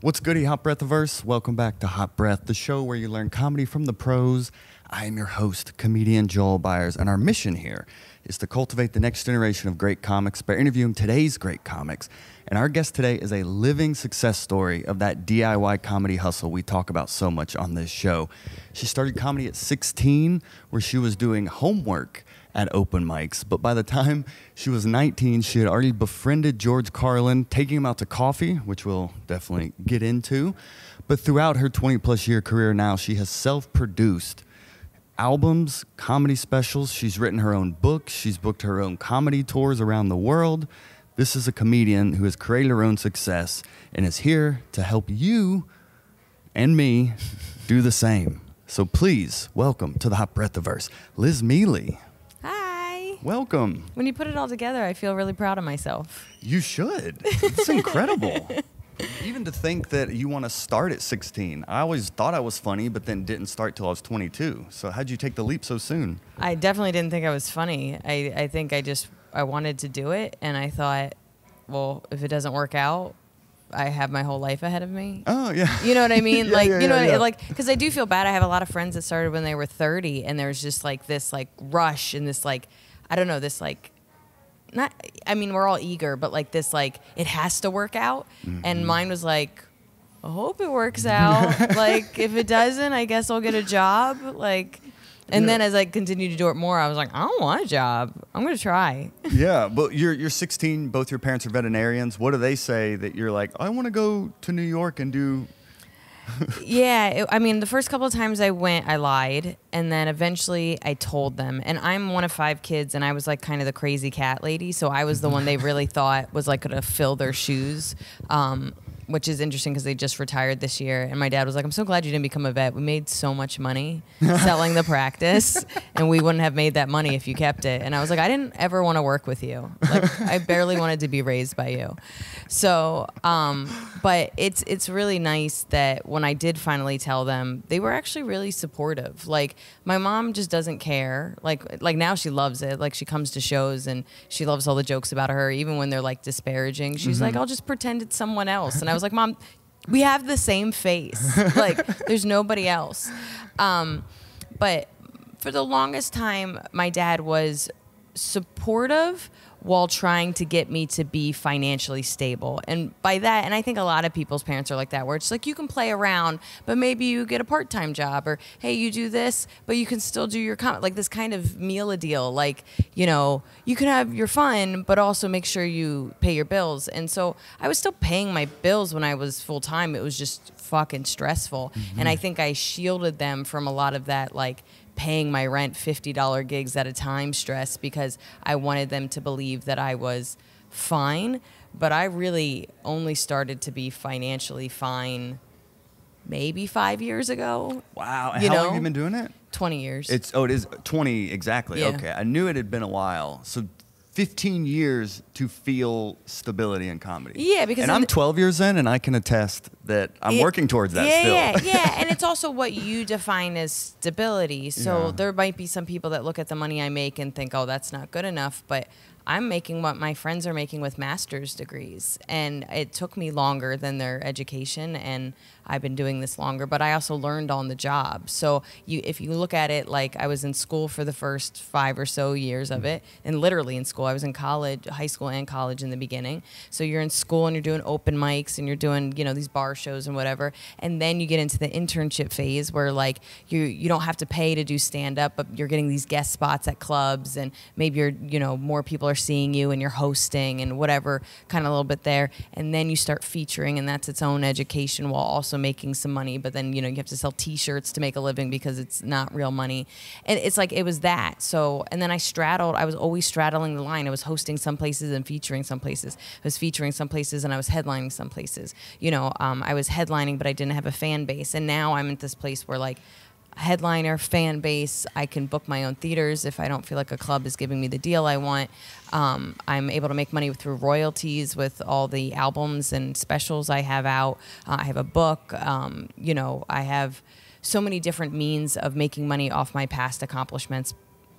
What's goody, Hot Breathiverse? Welcome back to Hot Breath, the show where you learn comedy from the pros. I am your host, comedian Joel Byers, and our mission here is to cultivate the next generation of great comics by interviewing today's great comics. And our guest today is a living success story of that DIY comedy hustle we talk about so much on this show. She started comedy at 16, where she was doing homework at open mics, but by the time she was 19, she had already befriended George Carlin, taking him out to coffee, which we'll definitely get into. But throughout her 20-plus year career now, she has self-produced albums, comedy specials. She's written her own books. She's booked her own comedy tours around the world. This is a comedian who has created her own success and is here to help you and me do the same. So please welcome to the Hot Breathiverse, Liz Miele. Welcome. When you put it all together, I feel really proud of myself. You should. It's incredible. Even to think that you want to start at 16. I always thought I was funny, but then didn't start till I was 22. So how'd you take the leap so soon? I definitely didn't think I was funny. I think I wanted to do it, and I thought, well, if it doesn't work out, I have my whole life ahead of me. Oh, yeah. You know what I mean? Yeah. Like, because I do feel bad. I have a lot of friends that started when they were 30, and there's just like this like rush and this like, I don't know, this like, not, I mean, we're all eager, but like this, like, it has to work out. Mm-hmm. And mine was like, I hope it works out. Like, if it doesn't, I guess I'll get a job. Like, and then as I continued to do it more, I was like, I don't want a job. I'm going to try. Yeah, but you're 16, both your parents are veterinarians. What do they say that you're like, I want to go to New York and do... Yeah, I mean, the first couple of times I went, I lied, and then eventually I told them. And I'm one of 5 kids, and I was like kind of the crazy cat lady, so I was the one they really thought was like going to fill their shoes, which is interesting because they just retired this year. And my dad was like, I'm so glad you didn't become a vet. We made so much money selling the practice, and we wouldn't have made that money if you kept it. And I was like, I didn't ever want to work with you. Like, I barely wanted to be raised by you. So, but it's really nice that when I did finally tell them, they were actually really supportive. Like, my mom just doesn't care. Like now she loves it. Like, she comes to shows and she loves all the jokes about her, even when they're like disparaging. She's like, I'll just pretend it's someone else. And I was like, Mom, we have the same face. Like, there's nobody else. But for the longest time, my dad was supportive while trying to get me to be financially stable. And by that, and I think a lot of people's parents are like that, where it's like, you can play around, but maybe you get a part-time job, or, hey, you do this, but you can still do your like this kind of Miele deal. Like, you know, you can have your fun, but also make sure you pay your bills. And so I was still paying my bills when I was full-time. It was just fucking stressful. Mm-hmm. And I think I shielded them from a lot of that, like, paying my rent $50 gigs at a time stress, because I wanted them to believe that I was fine. But I really only started to be financially fine maybe 5 years ago. Wow. And how long have you been doing it? 20 years. It is 20 exactly. Yeah. Okay. I knew it had been a while. So 15 years to feel stability in comedy. Yeah, because... And I'm 12 years in, and I can attest that I'm working towards that still. Yeah. And it's also what you define as stability. So there might be some people that look at the money I make and think, oh, that's not good enough. But I'm making what my friends are making with master's degrees. And it took me longer than their education, and I've been doing this longer, but I also learned on the job. So if you look at it, like, I was in school for the first 5 or so years of it, and literally in school. I was in college, high school and college in the beginning. So you're in school and you're doing open mics and you're doing, you know, these bar shows and whatever. And then you get into the internship phase where, like, you don't have to pay to do stand-up, but you're getting these guest spots at clubs, and maybe you're, you know, more people are seeing you and you're hosting and whatever, kind of a little bit there. And then you start featuring, and that's its own education while also making some money. But then, you know, you have to sell t-shirts to make a living because it's not real money. And it's like, it was that. So, and then I was always straddling the line. I was hosting some places and featuring some places. I was featuring some places and I was headlining some places. You know, I was headlining, but I didn't have a fan base. And now I'm at this place where, like, headliner, fan base, I can book my own theaters if I don't feel like a club is giving me the deal I want. I'm able to make money through royalties with all the albums and specials I have out. I have a book. You know, I have so many different means of making money off my past accomplishments,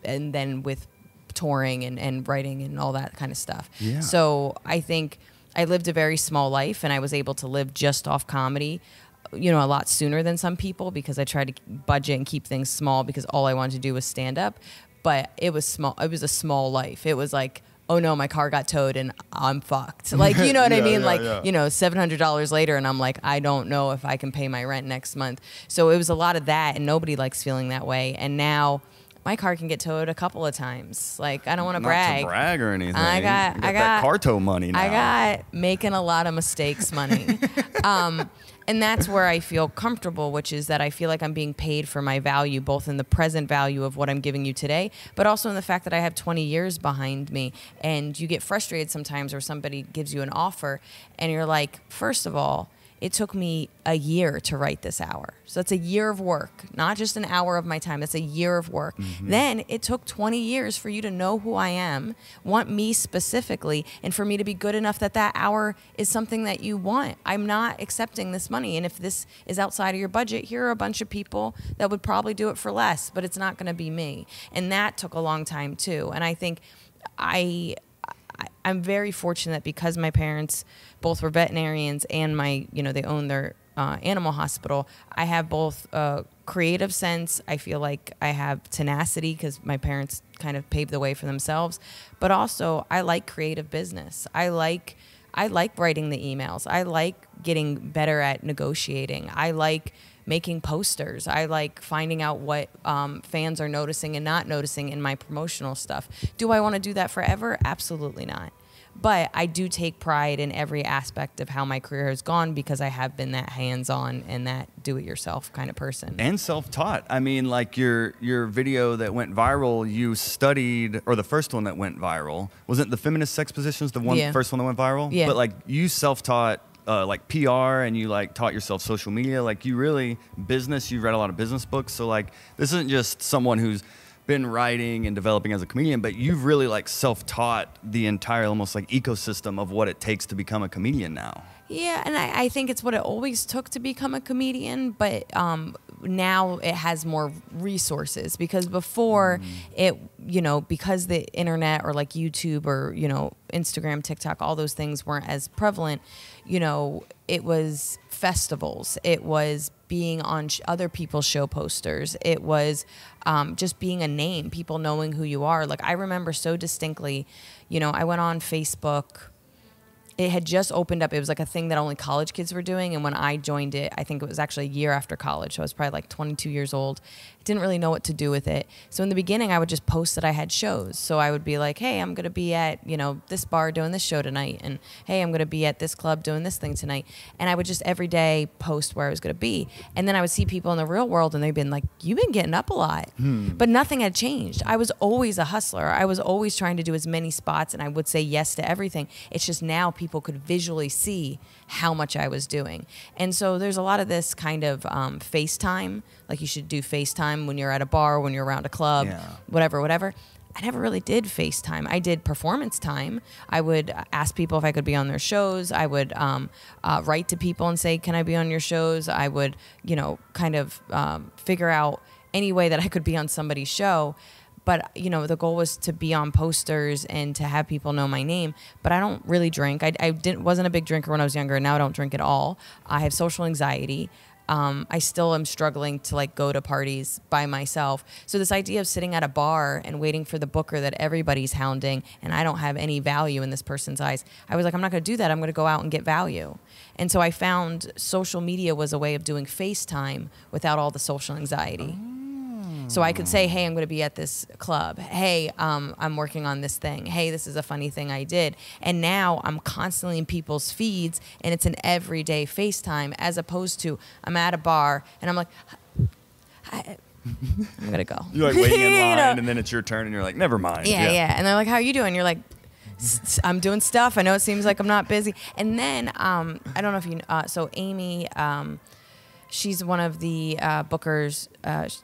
and then with touring and writing and all that kind of stuff. Yeah. So I think I lived a very small life, and I was able to live just off comedy, you know, a lot sooner than some people, because I tried to budget and keep things small because all I wanted to do was stand up. But it was small. It was a small life. It was like, oh no, my car got towed and I'm fucked. Like, you know what I mean? You know, $700 later and I'm like, I don't know if I can pay my rent next month. So it was a lot of that, and nobody likes feeling that way. And now my car can get towed a couple of times. Like, I don't want to brag. Not to brag or anything. I got that car tow money now. I got making a lot of mistakes money. And that's where I feel comfortable, which is that I feel like I'm being paid for my value, both in the present value of what I'm giving you today, but also in the fact that I have 20 years behind me. And you get frustrated sometimes, or somebody gives you an offer and you're like, first of all, it took me a year to write this hour. So that's a year of work, not just an hour of my time. That's a year of work. Mm-hmm. Then it took 20 years for you to know who I am, want me specifically, and for me to be good enough that that hour is something that you want. I'm not accepting this money. And if this is outside of your budget, here are a bunch of people that would probably do it for less, but it's not going to be me. And that took a long time too. And I think I'm very fortunate because my parents both were veterinarians and they own their animal hospital. I have both a creative sense. I feel like I have tenacity because my parents kind of paved the way for themselves. But also, I like creative business. I like writing the emails. I like getting better at negotiating. I like making posters. I like finding out what fans are noticing and not noticing in my promotional stuff. Do I want to do that forever? Absolutely not. But I do take pride in every aspect of how my career has gone because I have been that hands-on and that do-it-yourself kind of person. And self-taught. I mean, like your video that went viral, you studied, or the first one that went viral, wasn't the feminist sex positions first one that went viral? Yeah. But like you self-taught like PR, and you like taught yourself social media. Like you really business. You read a lot of business books. So like this isn't just someone who's been writing and developing as a comedian, but you've really like self-taught the entire almost like ecosystem of what it takes to become a comedian now. Yeah, and I think it's what it always took to become a comedian, but now it has more resources, because before because the internet or like YouTube or, Instagram, TikTok, all those things weren't as prevalent, it was festivals. It was being on other people's show posters. It was just being a name, people knowing who you are. Like I remember so distinctly, I went on Facebook. It had just opened up. It was like a thing that only college kids were doing. And when I joined it, I think it was actually a year after college. So I was probably like 22 years old. Didn't really know what to do with it. So in the beginning, I would just post that I had shows. So I would be like, hey, I'm going to be at, this bar doing this show tonight. And hey, I'm going to be at this club doing this thing tonight. And I would just every day post where I was going to be. And then I would see people in the real world and they'd been like, you've been getting up a lot. But nothing had changed. I was always a hustler. I was always trying to do as many spots, and I would say yes to everything. It's just now people could visually see how much I was doing. And so there's a lot of this kind of FaceTime, like you should do FaceTime when you're at a bar, when you're around a club, whatever. I never really did FaceTime. I did performance time. I would ask people if I could be on their shows. I would write to people and say, can I be on your shows? I would, kind of figure out any way that I could be on somebody's show. But, the goal was to be on posters and to have people know my name. But I don't really drink. I wasn't a big drinker when I was younger, and now I don't drink at all. I have social anxiety. I still am struggling to like go to parties by myself. So this idea of sitting at a bar and waiting for the booker that everybody's hounding, and I don't have any value in this person's eyes, I was like, I'm not going to do that. I'm going to go out and get value. And so I found social media was a way of doing FaceTime without all the social anxiety. So I could say, hey, I'm going to be at this club. Hey, I'm working on this thing. Hey, this is a funny thing I did. And now I'm constantly in people's feeds, and it's an everyday FaceTime, as opposed to I'm at a bar and I'm like, I'm going to go. You're like waiting in line, and then it's your turn, and you're like, never mind. Yeah. And they're like, how are you doing? You're like, I'm doing stuff. I know it seems like I'm not busy. And then I don't know if you know, so Amy, she's one of the bookers at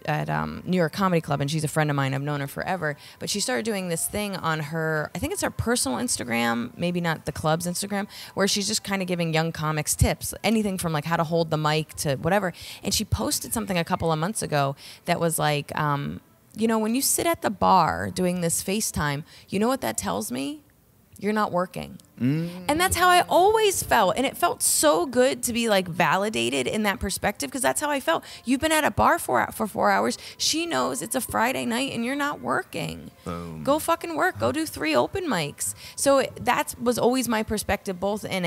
New York Comedy Club, and she's a friend of mine. I've known her forever. But she started doing this thing on her, I think it's her personal Instagram, maybe not the club's Instagram, where she's just kind of giving young comics tips, anything from like how to hold the mic to whatever. And she posted something a couple of months ago that was like, when you sit at the bar doing this FaceTime, you know what that tells me? you're not working. And that's how I always felt. And it felt so good to be like validated in that perspective, because that's how I felt. You've been at a bar for 4 hours. She knows it's a Friday night and you're not working. Boom. Go fucking work. Go do 3 open mics. So that was always my perspective, both in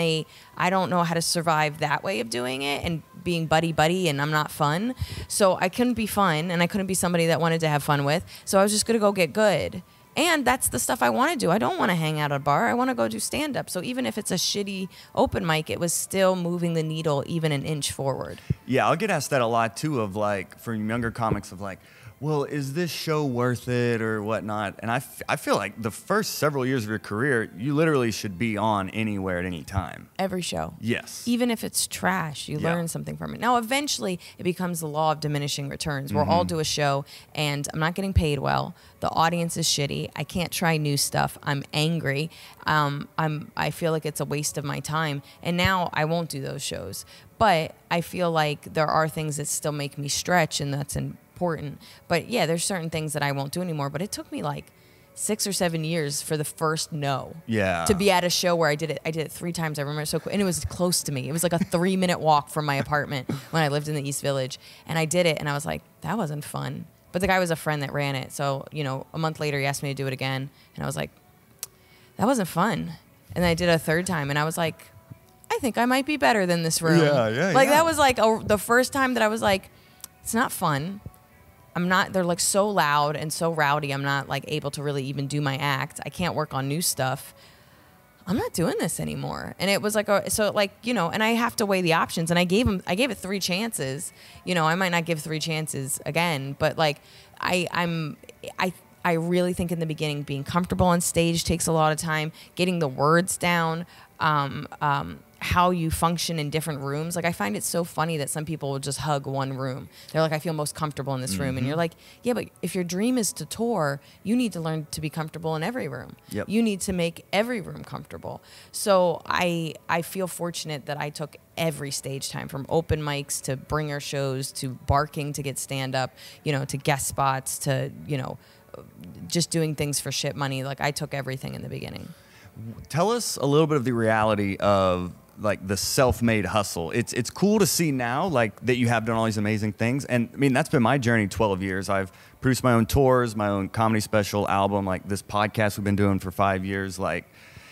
I don't know how to survive that way of doing it and being buddy and I'm not fun. So I couldn't be fun and I couldn't be somebody that wanted to have fun with. So I was just going to go get good. And that's the stuff I want to do. I don't want to hang out at a bar. I want to go do stand-up. So even if it's a shitty open mic, it was still moving the needle even an inch forward. Yeah, I'll get asked that a lot, too, of like, for younger comics, of like, well, is this show worth it or whatnot? And I feel like the first several years of your career, you literally should be on anywhere at any time. Every show. Yes. Even if it's trash, you learn something from it. Now, eventually, it becomes the law of diminishing returns. We'll all do a show, and I'm not getting paid well. The audience is shitty. I can't try new stuff. I'm angry. I feel like it's a waste of my time. And now I won't do those shows. But I feel like there are things that still make me stretch, and that's important. But yeah, there's certain things that I won't do anymore. But it took me like 6 or 7 years for the first no. Yeah. To be at a show where I did it 3 times. I remember so and it was close to me. It was like a 3-minute walk from my apartment when I lived in the East Village. And I did it and I was like, that wasn't fun. But the guy was a friend that ran it. So, a month later he asked me to do it again. And I was like, that wasn't fun. And then I did it a 3rd time and I was like, I think I might be better than this room. That was like the first time that I was like, it's not fun. They're like so loud and so rowdy. I'm not like able to really even do my act. I can't work on new stuff. I'm not doing this anymore. And it was like, and I have to weigh the options. And I gave it 3 chances. I might not give 3 chances again, but like I really think in the beginning, being comfortable on stage takes a lot of time, getting the words down, how you function in different rooms. Like I find it so funny that some people will just hug one room. They're like, I feel most comfortable in this room. And you're like, yeah, but if your dream is to tour, you need to learn to be comfortable in every room. Yep. You need to make every room comfortable. So I feel fortunate that I took every stage time, from open mics to bringer shows to barking to get stand up, to guest spots to, just doing things for shit money. Like I took everything in the beginning. Tell us a little bit of the reality of like the self-made hustle. It's cool to see now, like, that you have done all these amazing things. And I mean, that's been my journey 12 years. I've produced my own tours, my own comedy special, album, like this podcast we've been doing for 5 years. Like,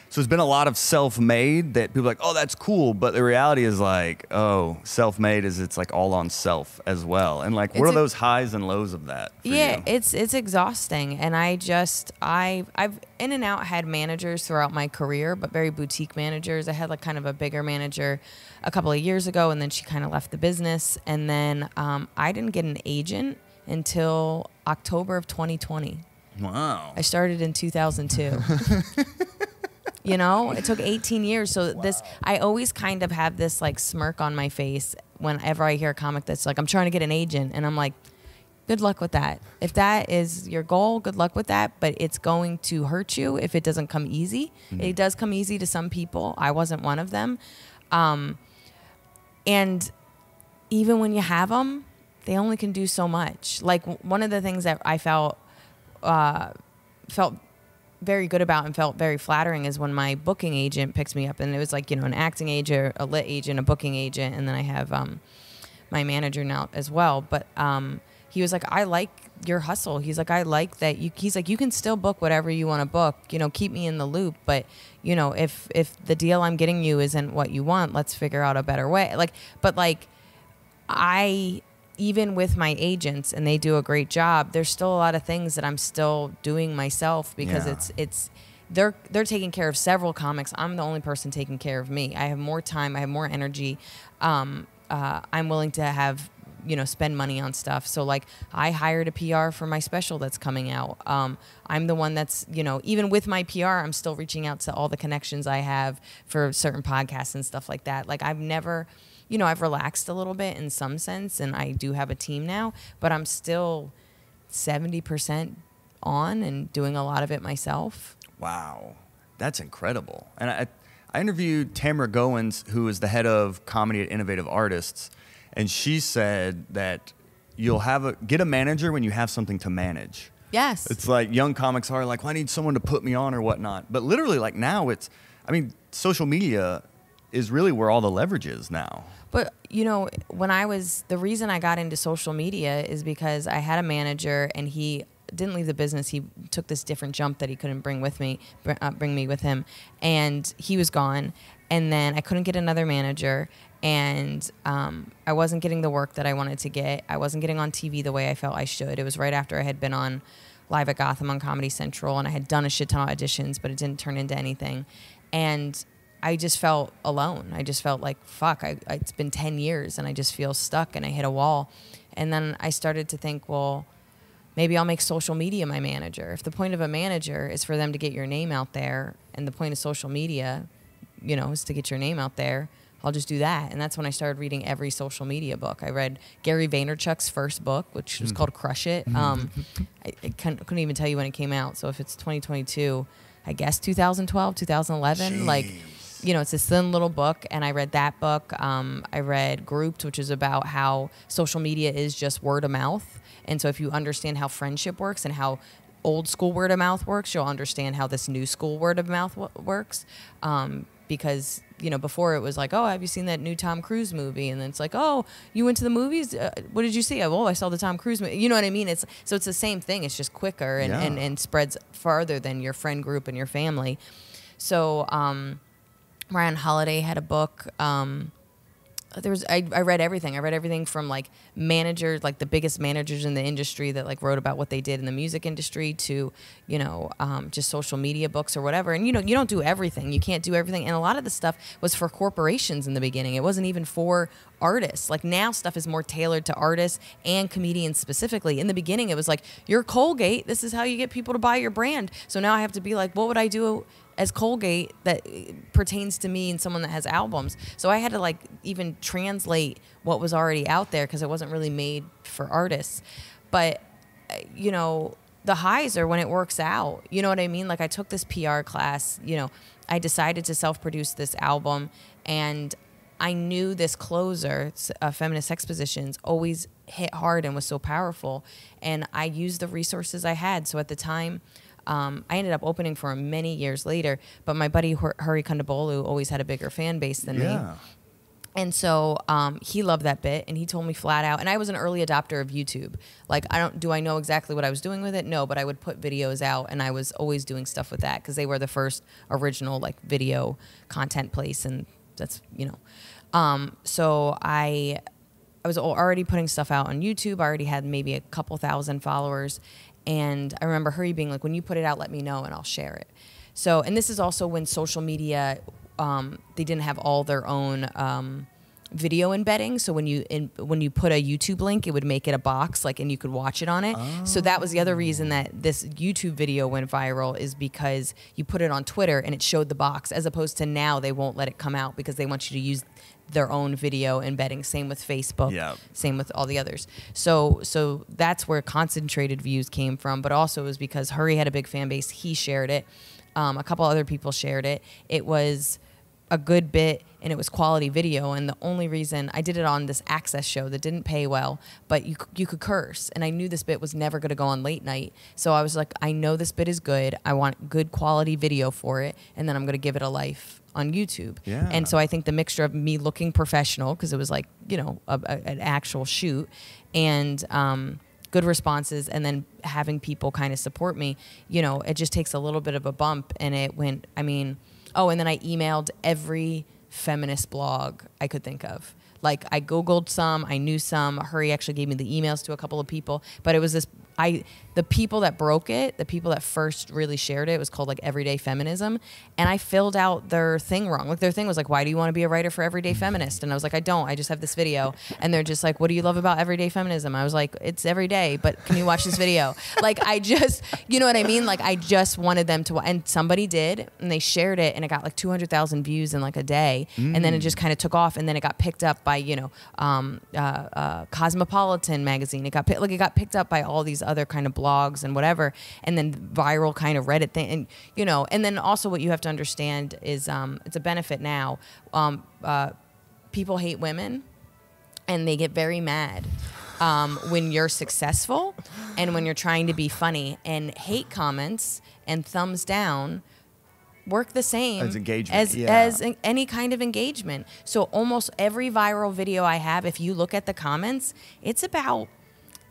so it's been a lot of self-made that people are like, oh, that's cool. But the reality is like, oh, self-made it's like all on self as well. And like, what are those highs and lows of that for you? It's exhausting. And I've in and out had managers throughout my career, but very boutique managers. I had like kind of a bigger manager a couple of years ago, and then she kind of left the business. And then I didn't get an agent until October of 2020. Wow. I started in 2002. It took 18 years. So I always kind of have this like smirk on my face whenever I hear a comic that's like, I'm trying to get an agent. And I'm like, good luck with that. If that is your goal, good luck with that. But it's going to hurt you if it doesn't come easy. Mm-hmm. It does come easy to some people. I wasn't one of them. And even when you have them, they only can do so much. Like one of the things that I felt very good about and felt very flattering is when my booking agent picks me up, and it was like, an acting agent, a lit agent, a booking agent, and then I have my manager now as well. But he was like, I like your hustle. He's like, I like that he's like, you can still book whatever you want to book, keep me in the loop. But, if the deal I'm getting you isn't what you want, let's figure out a better way. Even with my agents, and they do a great job, there's still a lot of things that I'm still doing myself because they're taking care of several comics. I'm the only person taking care of me. I have more time. I have more energy. I'm willing to have, spend money on stuff. So like I hired a PR for my special that's coming out. I'm the one that's, even with my PR, I'm still reaching out to all the connections I have for certain podcasts and stuff like that. Like I've never... I've relaxed a little bit in some sense, and I do have a team now, but I'm still 70% on and doing a lot of it myself. Wow. That's incredible. And I interviewed Tamara Goins, who is the head of comedy at Innovative Artists, and she said that you'll get a manager when you have something to manage. Yes. It's like young comics are like, well, I need someone to put me on or whatnot. But literally, like now, social media is really where all the leverage is now. But, the reason I got into social media is because I had a manager and he didn't leave the business. He took this different jump that he couldn't bring me with him. And he was gone. And then I couldn't get another manager. And I wasn't getting the work that I wanted to get. I wasn't getting on TV the way I felt I should. It was right after I had been on Live at Gotham on Comedy Central. And I had done a shit ton of auditions, but it didn't turn into anything. And I just felt alone. I just felt like, fuck, it's been 10 years and I just feel stuck and I hit a wall. And then I started to think, well, maybe I'll make social media my manager. If the point of a manager is for them to get your name out there and the point of social media, is to get your name out there, I'll just do that. And that's when I started reading every social media book. I read Gary Vaynerchuk's first book, which was called Crush It. I couldn't even tell you when it came out. So if it's 2022, I guess 2012, 2011, Jeez. It's this thin little book, and I read that book. I read Grouped, which is about how social media is just word of mouth. And so if you understand how friendship works and how old school word of mouth works, you'll understand how this new school word of mouth works. Because, before it was like, oh, have you seen that new Tom Cruise movie? And then it's like, oh, you went to the movies? What did you see? Oh, I saw the Tom Cruise movie. You know what I mean? It's the same thing. It's just quicker and spreads farther than your friend group and your family. So, Ryan Holiday had a book. I read everything. I read everything from like managers, like the biggest managers in the industry that like wrote about what they did in the music industry to, just social media books or whatever. And you don't do everything. You can't do everything. And a lot of the stuff was for corporations in the beginning. It wasn't even for artists. Like now stuff is more tailored to artists and comedians specifically. In the beginning, it was like, you're Colgate. This is how you get people to buy your brand. So now I have to be like, what would I do as Colgate that pertains to me and someone that has albums? So I had to like even translate what was already out there because it wasn't really made for artists. But, the highs are when it works out. You know what I mean? Like I took this PR class, I decided to self-produce this album, and I knew this closer, Feminist Sex Positions, always hit hard and was so powerful. And I used the resources I had. So at the time, I ended up opening for him many years later, but my buddy Hari Kondabolu always had a bigger fan base than me. And so he loved that bit, and he told me flat out, and I was an early adopter of YouTube. Like, do I know exactly what I was doing with it? No, but I would put videos out, and I was always doing stuff with that because they were the first original like video content place, and that's, so I was already putting stuff out on YouTube. I already had maybe a couple thousand followers. And I remember her being like, when you put it out, let me know and I'll share it. So, and this is also when social media, they didn't have all their own video embedding. So when you put a YouTube link, it would make it a box, like, and you could watch it on it. Oh. So that was the other reason that this YouTube video went viral, is because you put it on Twitter and it showed the box, as opposed to now they won't let it come out because they want you to use their own video embedding. Same with Facebook. Yep. Same with all the others. So that's where concentrated views came from. But also it was because Hurry had a big fan base. He shared it. A couple other people shared it. It was a good bit, and it was quality video. And the only reason I did it on this Access show that didn't pay well, but you could curse. And I knew this bit was never going to go on late night. So I was like, I know this bit is good. I want good quality video for it. And then I'm going to give it a life on YouTube. Yeah. And so I think the mixture of me looking professional, because it was like, an actual shoot, and good responses, and then having people kind of support me, it just takes a little bit of a bump. And it went, and then I emailed every feminist blog I could think of. Like, I Googled some, I knew some. Hurry actually gave me the emails to a couple of people, but it was this, the people that broke it, the people that first really shared it was called like Everyday Feminism. And I filled out their thing wrong. Like, their thing was like, why do you want to be a writer for Everyday Feminist? And I was like, I don't, I just have this video. And they're just like, what do you love about Everyday Feminism? I was like, it's every day, but can you watch this video? Like, I just, you know what I mean? Like, I just wanted them to, and somebody did, and they shared it, and it got like 200,000 views in like a day. And then it just kind of took off, and then it got picked up by, Cosmopolitan magazine. It got picked up by all these other kind of blogs and whatever, and then viral kind of Reddit thing, and and then also what you have to understand is it's a benefit now. People hate women, and they get very mad when you're successful, and when you're trying to be funny. And hate comments and thumbs down work the same as engagement, as any kind of engagement. So almost every viral video I have, if you look at the comments, it's about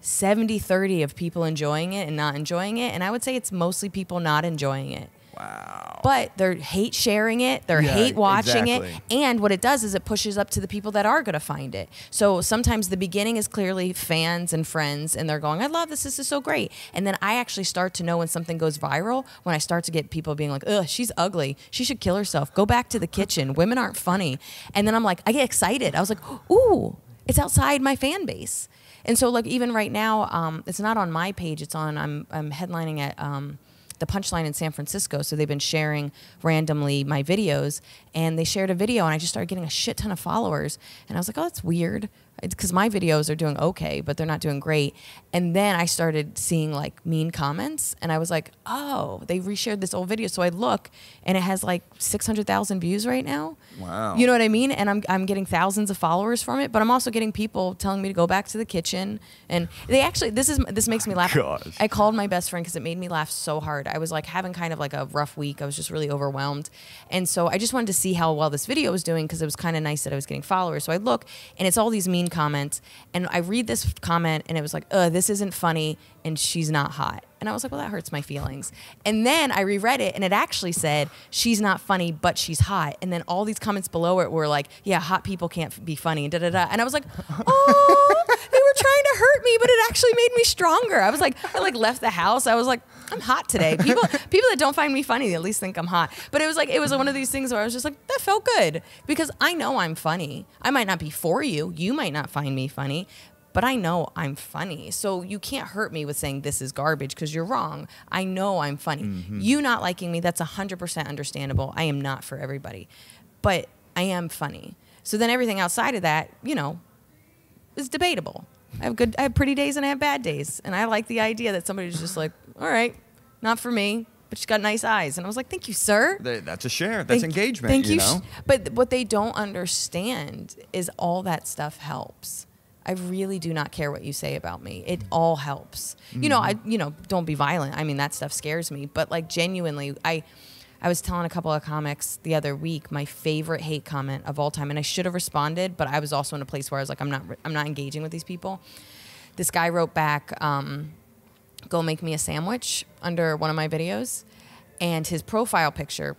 70-30 of people enjoying it and not enjoying it. And I would say it's mostly people not enjoying it. Wow. But they're hate sharing it. They're hate watching it. exactly. And what it does is it pushes up to the people that are going to find it. So sometimes the beginning is clearly fans and friends, and they're going, I love this. This is so great. And then I actually start to know when something goes viral, when I start to get people being like, ugh, she's ugly. She should kill herself. Go back to the kitchen. Women aren't funny. And then I'm like, I get excited. I was like, ooh, it's outside my fan base. And so like even right now, it's not on my page. It's on, I'm headlining at the Punchline in San Francisco. So they've been sharing randomly my videos, and they shared a video, and I just started getting a shit ton of followers. And I was like, oh, that's weird. It's because my videos are doing okay, but they're not doing great. And then I started seeing like mean comments, and I was like, oh, they reshared this old video. So I look, and it has like 600,000 views right now. Wow. You know what I mean? And I'm getting thousands of followers from it, but I'm also getting people telling me to go back to the kitchen. And they actually, this makes me laugh. Gosh. I called my best friend because it made me laugh so hard. I was like having kind of like a rough week. I was just really overwhelmed. And so I just wanted to see how well this video was doing, because it was kind of nice that I was getting followers. So I look, and it's all these mean comments, and I read this comment, and it was like, this isn't funny, and she's not hot. And I was like, well, that hurts my feelings. And then I reread it, and it actually said, she's not funny, but she's hot. And then all these comments below it were like, yeah, hot people can't be funny, and da-da-da. And I was like, oh, they were trying to hurt me, but it actually made me stronger. I was like, I like left the house. I was like, I'm hot today. People that don't find me funny, they at least think I'm hot. But it was one of these things where I was just like, that felt good, because I know I'm funny. I might not be for you. You might not find me funny, but I know I'm funny. So you can't hurt me with saying this is garbage, because you're wrong. I know I'm funny. Mm-hmm. You not liking me, that's 100% understandable. I am not for everybody, but I am funny. So then everything outside of that, is debatable. I have pretty days and I have bad days. And I like the idea that somebody's just like, all right, not for me, but she's got nice eyes. And I was like, thank you, sir. That's a share. That's engagement, Thank you. know? But what they don't understand is all that stuff helps. I really do not care what you say about me. It all helps. Mm-hmm. Don't be violent. I mean, that stuff scares me. But like genuinely, I was telling a couple of comics the other week my favorite hate comment of all time, and I should have responded, but I was also in a place where I was like, I'm not engaging with these people. This guy wrote back, "Go make me a sandwich" under one of my videos. And his profile picture,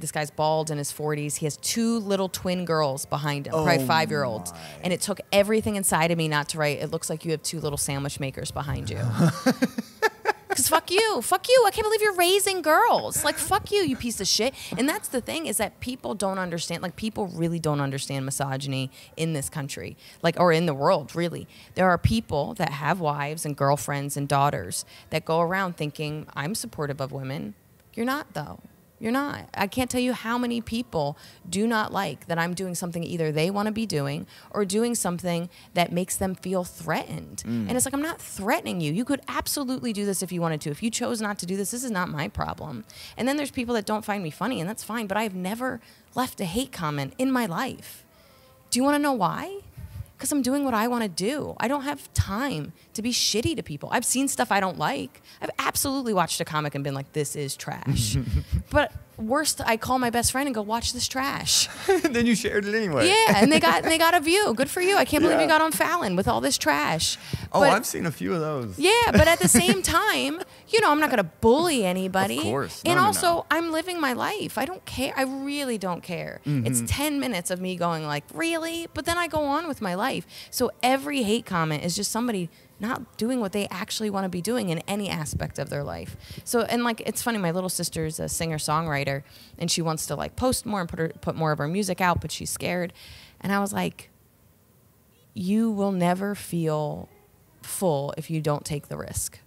this guy's bald in his 40s. He has 2 little twin girls behind him, probably 5-year-olds. And it took everything inside of me not to write, it looks like you have 2 little sandwich makers behind you. Because fuck you. I can't believe you're raising girls. Like, fuck you, you piece of shit. And that's the thing, is that people don't understand, like, people really don't understand misogyny in this country, like, or in the world, really. There are people that have wives and girlfriends and daughters that go around thinking, I'm supportive of women. You're not, though. You're not. I can't tell you how many people do not like that I'm doing something either they want to be doing or doing something that makes them feel threatened. And it's like, I'm not threatening you. You could absolutely do this if you wanted to. If you chose not to do this, this is not my problem. And then there's people that don't find me funny, and that's fine, but I've never left a hate comment in my life. Do you want to know why? Because I'm doing what I want to do. I don't have time to be shitty to people. I've seen stuff I don't like. I've absolutely watched a comic and been like, this is trash. But worst, I call my best friend and go, watch this trash. Then you shared it anyway. Yeah, and they got a view. Good for you. I can't believe you got on Fallon with all this trash. Oh, but, I've seen a few of those. Yeah, but at the same time, I'm not going to bully anybody. Of course. And also, I'm living my life. I don't care. I really don't care. Mm-hmm. It's 10 minutes of me going like, really? But then I go on with my life. So every hate comment is just somebody not doing what they actually want to be doing in any aspect of their life. So, and like, it's funny, my little sister's a singer-songwriter, and she wants to like post more and put more of her music out, but she's scared. And I was like, you will never feel full if you don't take the risk.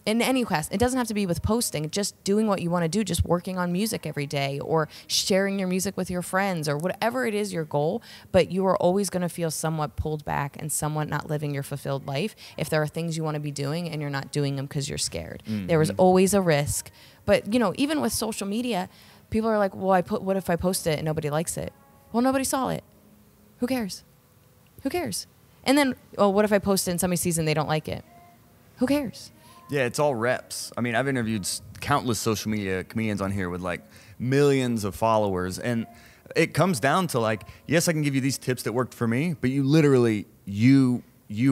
In any quest, it doesn't have to be with posting, just doing what you want to do, just working on music every day or sharing your music with your friends or whatever it is your goal, but you are always going to feel somewhat pulled back and somewhat not living your fulfilled life if there are things you want to be doing and you're not doing them because you're scared. Mm-hmm. There is always a risk. But, even with social media, people are like, well, what if I post it and nobody likes it? Well, nobody saw it. Who cares? Who cares? And then, what if I post it and somebody sees it and they don't like it? Who cares? Yeah, it's all reps. I mean, I've interviewed countless social media comedians on here with like millions of followers, and it comes down to like, yes, I can give you these tips that worked for me, but you literally, you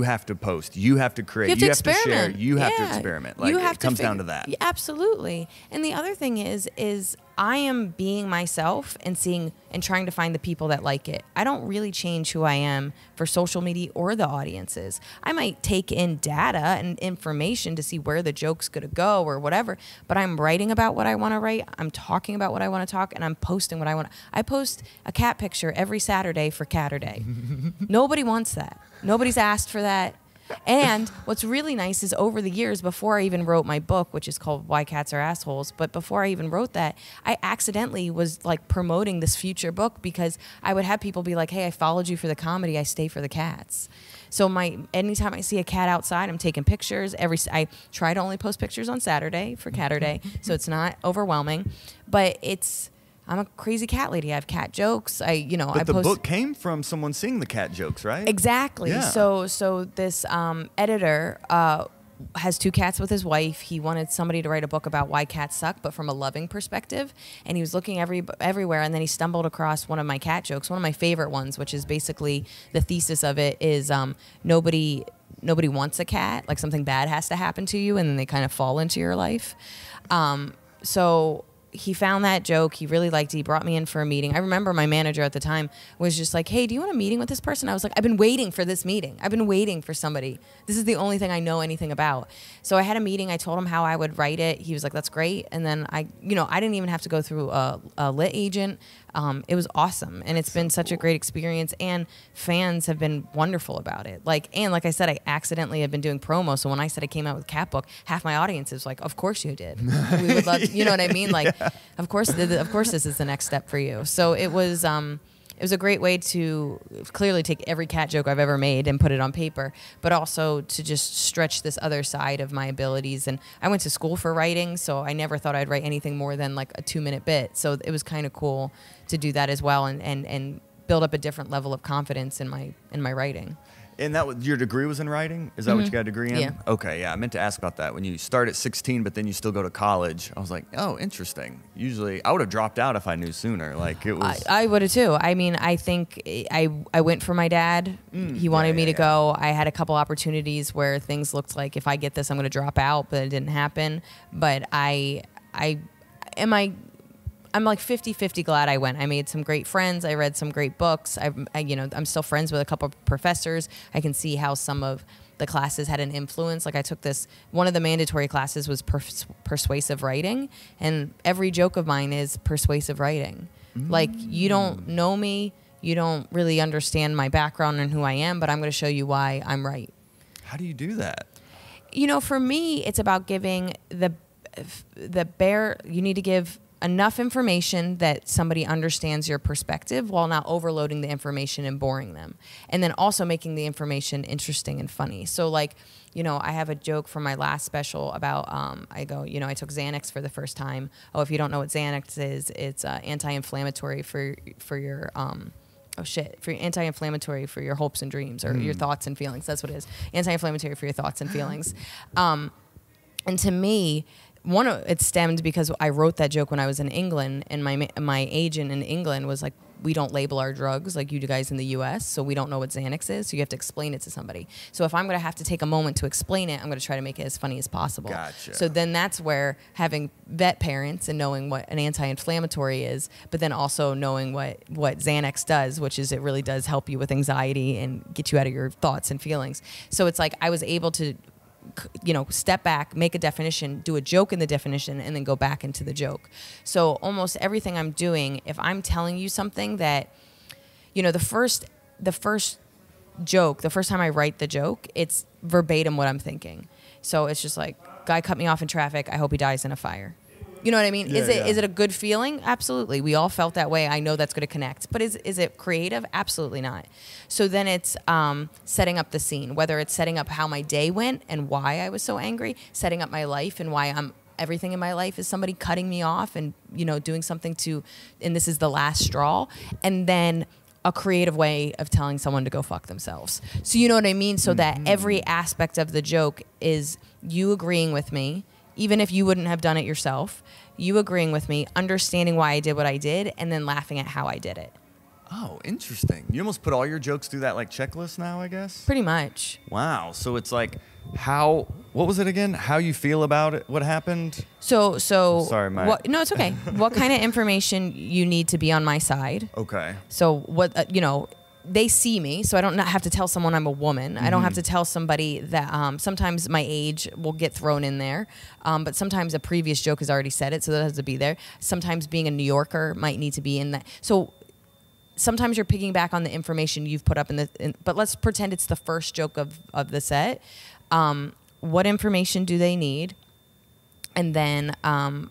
have to post, you have to create, you have to share, you have to experiment. Like, it comes down to that. Yeah, absolutely. And the other thing is I am being myself and seeing and trying to find the people that like it. I don't really change who I am for social media or the audiences. I might take in data and information to see where the joke's going to go or whatever, but I'm writing about what I want to write. I'm talking about what I want to talk, and I'm posting what I want. I post a cat picture every Saturday for Catterday. Nobody wants that. Nobody's asked for that. And what's really nice is over the years, before I even wrote my book, which is called Why Cats Are Assholes, but before I even wrote that, I accidentally was like promoting this future book because I would have people be like, hey, I followed you for the comedy, I stay for the cats. So anytime I see a cat outside, I'm taking pictures. I try to only post pictures on Saturday for Catterday, so it's not overwhelming, but I'm a crazy cat lady. I have cat jokes. But the book came from someone seeing the cat jokes, right? Exactly. Yeah. So this editor has 2 cats with his wife. He wanted somebody to write a book about why cats suck, but from a loving perspective. And he was looking everywhere, and then he stumbled across one of my cat jokes, one of my favorite ones, which is basically the thesis of it is nobody wants a cat. Like, something bad has to happen to you, and then they kind of fall into your life. So he found that joke. He really liked it. He brought me in for a meeting. I remember my manager at the time was just like, hey, do you want a meeting with this person? I was like, I've been waiting for this meeting. I've been waiting for somebody. This is the only thing I know anything about. So I had a meeting. I told him how I would write it. He was like, that's great. And then I didn't even have to go through a lit agent. It was awesome. And it's been such a great experience. And fans have been wonderful about it. Like I said, I accidentally have been doing promo. So when I said I came out with Cat Book, half my audience is like, of course you did. We would love, you know what I mean? Like, of course this is the next step for you. So it was a great way to clearly take every cat joke I've ever made and put it on paper, but also to just stretch this other side of my abilities. And I went to school for writing, so I never thought I'd write anything more than like a 2-minute bit. So it was kind of cool to do that as well and build up a different level of confidence in my writing. And your degree was in writing? Is that what you got a degree in? Yeah. Okay, yeah. I meant to ask about that. When you start at 16, but then you still go to college, I was like, oh, interesting. Usually, I would have dropped out if I knew sooner. Like, it was. I would have too. I mean, I think I went for my dad. He wanted me to go. I had a couple opportunities where things looked like if I get this, I'm going to drop out, but it didn't happen. But I'm like 50-50 glad I went. I made some great friends. I read some great books. I'm still friends with a couple of professors. I can see how some of the classes had an influence. Like, I took one of the mandatory classes was persuasive writing, and every joke of mine is persuasive writing. Like, you don't know me, you don't really understand my background and who I am, but I'm going to show you why I'm right. How do you do that? For me, it's about giving you need to give enough information that somebody understands your perspective while not overloading the information and boring them. And then also making the information interesting and funny. So like, I have a joke from my last special about, I took Xanax for the first time. Oh, if you don't know what Xanax is, it's anti-inflammatory for your, anti-inflammatory for your hopes and dreams or your thoughts and feelings. That's what it is. Anti-inflammatory for your thoughts and feelings. And to me, it stemmed because I wrote that joke when I was in England, and my agent in England was like, we don't label our drugs like you guys in the U.S., so we don't know what Xanax is, so you have to explain it to somebody. So if I'm going to have to take a moment to explain it, I'm going to try to make it as funny as possible. Gotcha. So then that's where having vet parents and knowing what an anti-inflammatory is, but then also knowing what Xanax does, which is it really does help you with anxiety and get you out of your thoughts and feelings. So it's like I was able to step back, make a definition, do a joke in the definition, and then go back into the joke. So almost everything I'm doing, if I'm telling you something that, the first joke, the first time I write the joke, it's verbatim what I'm thinking. So it's just like, guy cut me off in traffic, I hope he dies in a fire. You know what I mean? Yeah, Is it a good feeling? Absolutely. We all felt that way. I know that's going to connect. But is it creative? Absolutely not. So then it's setting up the scene, whether it's setting up how my day went and why I was so angry, setting up my life and why everything in my life is somebody cutting me off and, doing something and this is the last straw. And then a creative way of telling someone to go fuck themselves. So you know what I mean? So that every aspect of the joke is you agreeing with me, even if you wouldn't have done it yourself, you agreeing with me, understanding why I did what I did, and then laughing at how I did it. Oh, interesting. You almost put all your jokes through that like checklist now, I guess? Pretty much. Wow. So it's like what was it again? How you feel about it? What happened? So Sorry, Mike. No, it's okay. What kind of information you need to be on my side? Okay. So what, they see me, so I don't have to tell someone I'm a woman. I don't have to tell somebody that sometimes my age will get thrown in there, but sometimes a previous joke has already said it, so that has to be there. Sometimes being a New Yorker might need to be in that. So sometimes you're picking back on the information you've put up but let's pretend it's the first joke of the set. What information do they need? And then how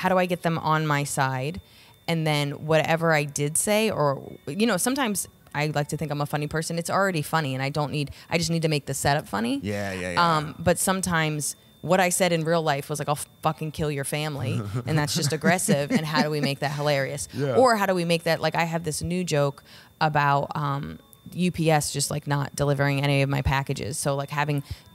do I get them on my side? And then whatever I did say, or, sometimes I like to think I'm a funny person. It's already funny, and I just need to make the setup funny. Yeah. But sometimes what I said in real life was like, I'll fucking kill your family. And that's just aggressive. And how do we make that hilarious? Yeah. Or how do we make that, like, I have this new joke about UPS just like not delivering any of my packages. So like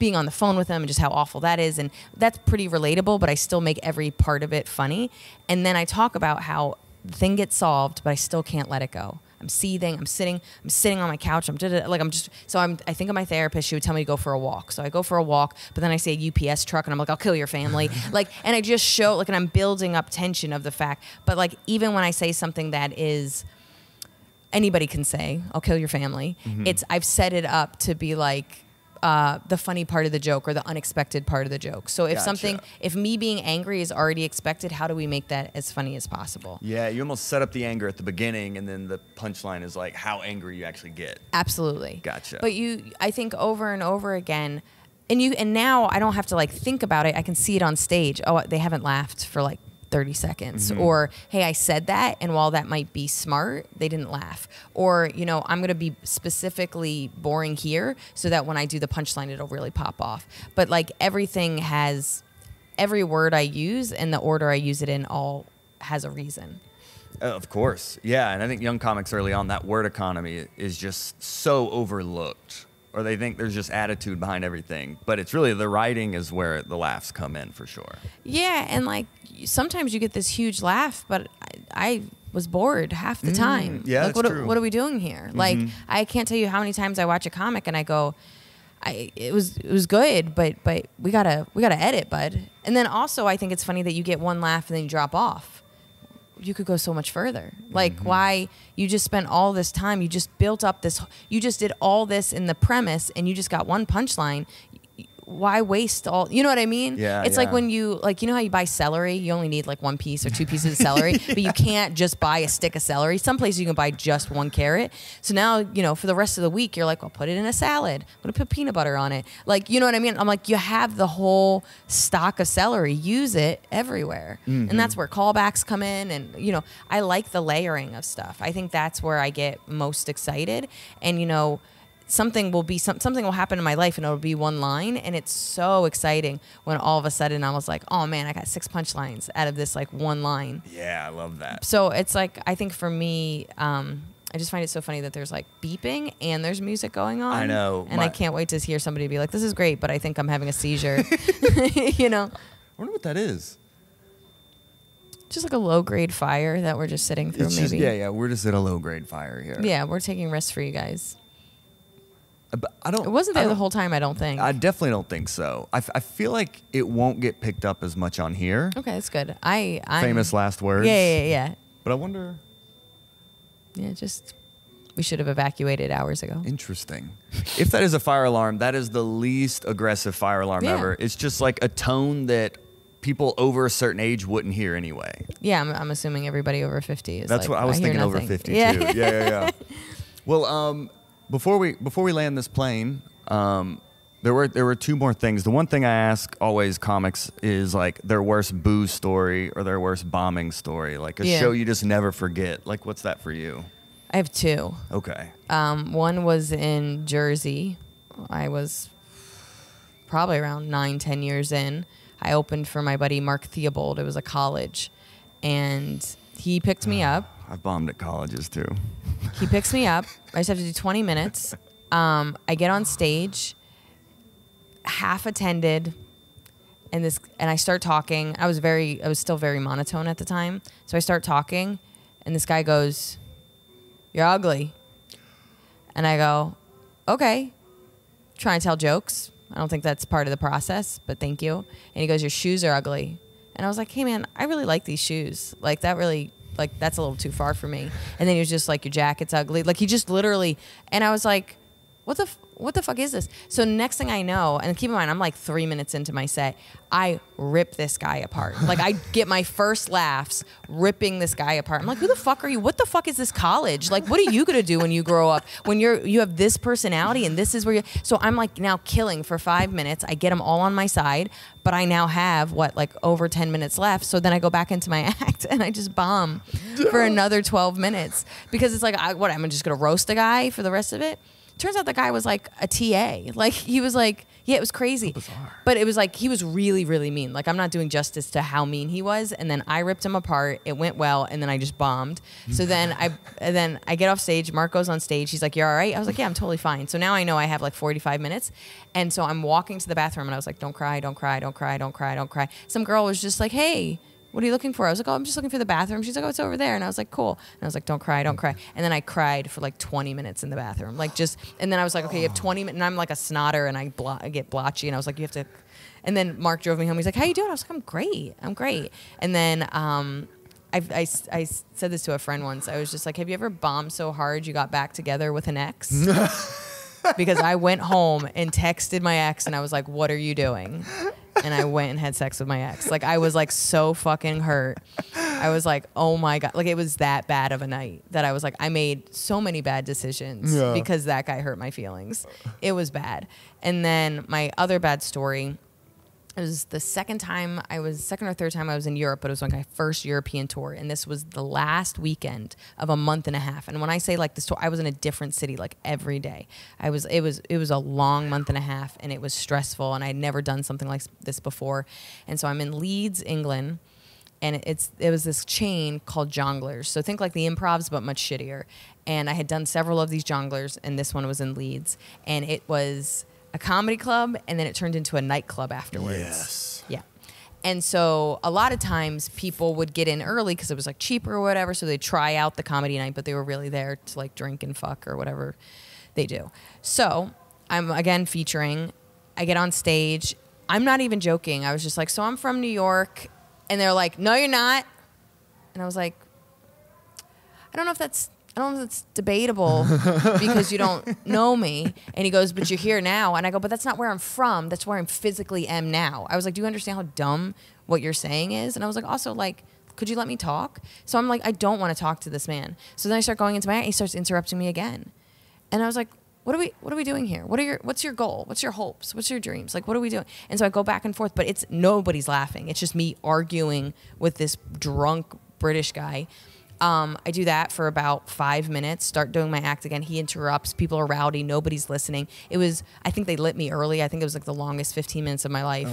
being on the phone with them and just how awful that is. And that's pretty relatable, but I still make every part of it funny. And then I talk about how the thing gets solved, but I still can't let it go. I'm seething. I'm sitting on my couch. I think of my therapist. She would tell me to go for a walk. So I go for a walk, but then I see a UPS truck and I'm like, I'll kill your family. And I just show and I'm building up tension of the fact. But like, even when I say something that is, anybody can say, I'll kill your family. I've set it up to be like, the funny part of the joke or the unexpected part of the joke. So if me being angry is already expected, how do we make that as funny as possible? Yeah, you almost set up the anger at the beginning, and then the punchline is like how angry you actually get. Absolutely. Gotcha. But I think over and over again, and now I don't have to like think about it. I can see it on stage. Oh, they haven't laughed for like 30 seconds. Or, hey, I said that, and while that might be smart, they didn't laugh. Or, I'm going to be specifically boring here so that when I do the punchline, it'll really pop off. But like every word I use and the order I use it in all has a reason. Of course. Yeah. And I think young comics early on, that word economy is just so overlooked. Or they think there's just attitude behind everything. But it's really the writing is where the laughs come in for sure. Yeah, and like sometimes you get this huge laugh, but I was bored half the time. Yeah, like, that's true. What are we doing here? Like, I can't tell you how many times I watch a comic and I go, it was good, but we gotta edit, bud. And then also I think it's funny that you get one laugh and then you drop off. You could go so much further. Like, why you just spent all this time, you just built up you just did all this in the premise and you just got one punchline. Why waste all, you know what I mean? Yeah. It's like when you how you buy celery, you only need like one piece or two pieces of celery, but you can't just buy a stick of celery. Some places you can buy just one carrot. So now, for the rest of the week, you're like, I'll put it in a salad. I'm going to put peanut butter on it. Like, you know what I mean? I'm like, you have the whole stock of celery. Use it everywhere. And that's where callbacks come in. And, I like the layering of stuff. I think that's where I get most excited. And, something will happen in my life and it'll be one line, and it's so exciting when all of a sudden I was like, oh man, I got 6 punchlines out of this like one line. Yeah, I love that. So it's like, I think for me, I just find it so funny that there's like beeping and there's music going on. I know. And I can't wait to hear somebody be like, this is great, but I think I'm having a seizure. I wonder what that is. Just like a low grade fire that we're just sitting through. We're just at a low grade fire here. Yeah, we're taking risks for you guys. But it wasn't there the whole time, I don't think. I definitely don't think so. I feel like it won't get picked up as much on here. Okay, that's good. I'm famous last words. Yeah. But I wonder. Yeah, we should have evacuated hours ago. Interesting. If that is a fire alarm, that is the least aggressive fire alarm ever. It's just like a tone that people over a certain age wouldn't hear anyway. Yeah, I'm assuming everybody over 50 is. That's like, what I was thinking. Over 50 too. Yeah. Well, before we land this plane, there were 2 more things. The one thing I ask always comics is like their worst booze story or their worst bombing story, like a show you just never forget. Like, what's that for you? I have 2. Okay. One was in Jersey. I was probably around 9-10 years in. I opened for my buddy Mark Theobald. It was a college, and he picked me up. I've bombed at colleges too. He picks me up. I just have to do 20 minutes. I get on stage, half attended, and I start talking. I was still very monotone at the time. So I start talking, and this guy goes, "You're ugly." And I go, "Okay." Trying to tell jokes. I don't think that's part of the process, but thank you. And he goes, "Your shoes are ugly." And I was like, "Hey man, I really like these shoes. Like that's a little too far for me." And then he was just like, "Your jacket's ugly." Like he just literally, and I was like, what the fuck is this? So next thing I know, and keep in mind, I'm like 3 minutes into my set, I rip this guy apart. Like I get my first laughs ripping this guy apart. I'm like, who the fuck are you? What the fuck is this college? Like, what are you gonna do when you grow up? When you have this personality and this is where you. So I'm like now killing for 5 minutes. I get them all on my side, but I now have like over 10 minutes left. So then I go back into my act and I just bomb for another 12 minutes because it's like, I'm just gonna roast a guy for the rest of it. Turns out the guy was like a TA. Like he was like, yeah, it was crazy. Bizarre. But it was like he was really, really mean. Like I'm not doing justice to how mean he was. And then I ripped him apart. It went well, and then I just bombed. So then I get off stage. Mark goes on stage. He's like, "You're all right?" I was like, "Yeah, I'm totally fine." So now I know I have like 45 minutes. And so I'm walking to the bathroom, and I was like, "Don't cry, don't cry, don't cry, don't cry, don't cry." Some girl was just like, "Hey, what are you looking for?" I was like, "Oh, I'm just looking for the bathroom." She's like, "Oh, it's over there." And I was like, "Cool." And I was like, "Don't cry, don't cry." And then I cried for like 20 minutes in the bathroom. And then I was like, "Okay, you have 20 minutes." And I'm like a snotter and I get blotchy. And I was like, "You have to." And then Mark drove me home. He's like, "How you doing?" I was like, I'm great. And then I said this to a friend once. I was just like, "Have you ever bombed so hard you got back together with an ex?" Because I went home and texted my ex and I was like, "What are you doing?" And I went and had sex with my ex. Like I was like so fucking hurt. I was like, oh my God. Like it was that bad of a night that I was like, I made so many bad decisions because that guy hurt my feelings. It was bad. And then my other bad story, it was the second or third time I was in Europe, but it was like my first European tour. And this was the last weekend of a month and a half. And when I say like this tour, I was in a different city like every day. It was a long month and a half and it was stressful and I'd never done something like this before. And so I'm in Leeds, England. And it was this chain called Jongleurs. So think like the Improvs, but much shittier. And I had done several of these Jongleurs and this one was in Leeds. And it was a comedy club, and then it turned into a nightclub afterwards. Yes. Yeah. And so a lot of times people would get in early because it was like cheaper or whatever, so they'd try out the comedy night, but they were really there to like drink and fuck or whatever they do. So I'm again featuring. I get on stage. I'm not even joking. I was just like, "So I'm from New York," and they're like, "No, you're not." And I was like, I don't know if that's debatable because you don't know me. And he goes, "But you're here now." And I go, "But that's not where I'm from. That's where I'm physically am now." I was like, "Do you understand how dumb what you're saying is?" And I was like, "Also, like, could you let me talk?" So I'm like, I don't want to talk to this man. So then I start going into my act. He starts interrupting me again. And I was like, what are we doing here? What's your goal? What's your hopes? What's your dreams? Like, what are we doing? And so I go back and forth, but nobody's laughing. It's just me arguing with this drunk British guy. I do that for about 5 minutes, start doing my act again. He interrupts. People are rowdy. Nobody's listening. I think they lit me early. I think it was like the longest 15 minutes of my life.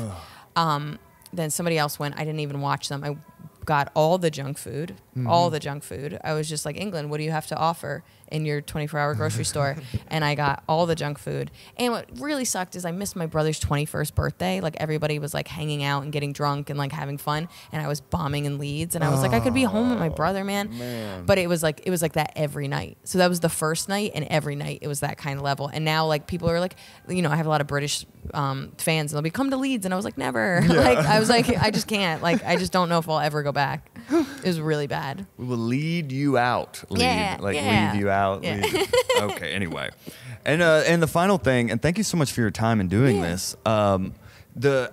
Then somebody else went. I didn't even watch them. I got all the junk food, I was just like, "England, what do you have to offer in your 24-hour grocery store?" And I got all the junk food. And what really sucked is I missed my brother's 21st birthday. Like everybody was like hanging out and getting drunk and like having fun. And I was bombing in Leeds. And I was like, I could be home with my brother, man. But it was like that every night. So that was the first night, and every night it was that kind of level. And now like people are like, I have a lot of British fans, and they'll be, "Come to Leeds," and I was like, never. Yeah. Like I was like, I just can't. Like I just don't know if I'll ever go back. It was really bad. We will lead you out. Lead you out. Yeah. Lead. Okay. Anyway, and the final thing, and thank you so much for your time in doing this. I